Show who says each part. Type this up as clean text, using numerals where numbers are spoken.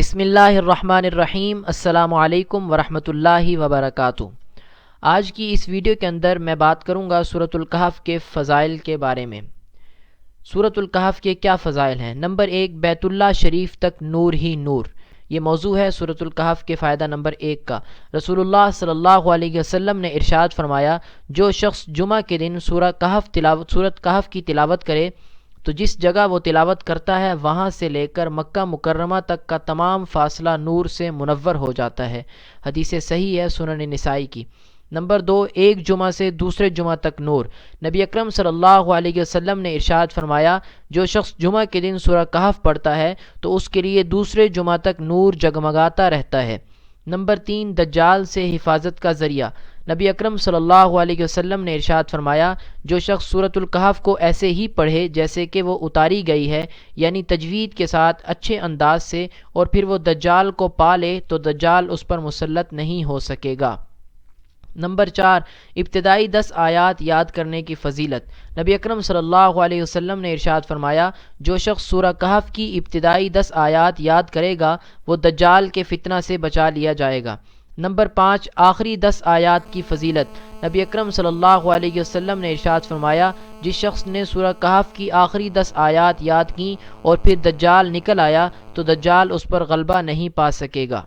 Speaker 1: بسم اللہ الرحمن الرحیم۔ السلام علیکم ورحمۃ اللہ وبرکاتہ۔ آج کی اس ویڈیو کے اندر میں بات کروں گا سورۃ الکہف کے فضائل کے بارے میں۔ سورۃ الکہف کے کیا فضائل ہیں؟ نمبر 1، بیت اللہ شریف تک نور ہی نور، یہ موضوع ہے سورۃ الکہف کے فائدہ نمبر 1 کا۔ رسول اللہ صلی اللہ علیہ وسلم نے ارشاد فرمایا، جو شخص جمعہ کے دن سورۃ کہف کی تلاوت کرے تو جس جگہ وہ تلاوت کرتا ہے وہاں سے لے کر مکہ مکرمہ تک کا تمام فاصلہ نور سے منور ہو جاتا ہے۔ حدیث صحیح ہے سنن نسائی کی۔ نمبر 2، ایک جمعہ سے دوسرے جمعہ تک نور۔ نبی اکرم صلی اللہ علیہ وسلم نے ارشاد فرمایا، جو شخص جمعہ کے دن سورہ کہف پڑھتا ہے تو اس کے لیے دوسرے جمعہ تک نور جگمگاتا رہتا ہے۔ نمبر 3، دجال سے حفاظت کا ذریعہ۔ نبی اکرم صلی اللہ علیہ وسلم نے ارشاد فرمایا، جو شخص سورۃ الکہف کو ایسے ہی پڑھے جیسے کہ وہ اتاری گئی ہے، یعنی تجوید کے ساتھ اچھے انداز سے، اور پھر وہ دجال کو پا لے تو دجال اس پر مسلط نہیں ہو سکے گا۔ نمبر 4، ابتدائی 10 آیات یاد کرنے کی فضیلت۔ نبی اکرم صلی اللہ علیہ وسلم نے ارشاد فرمایا، جو شخص سورہ کہف کی ابتدائی 10 آیات یاد کرے گا وہ دجال کے فتنہ سے بچا لیا جائے گا۔ نمبر 5، آخری 10 آیات کی فضیلت۔ نبی اکرم صلی اللہ علیہ وسلم نے ارشاد فرمایا، جس شخص نے سورہ کہف کی آخری 10 آیات یاد کیں اور پھر دجال نکل آیا تو دجال اس پر غلبہ نہیں پا سکے گا۔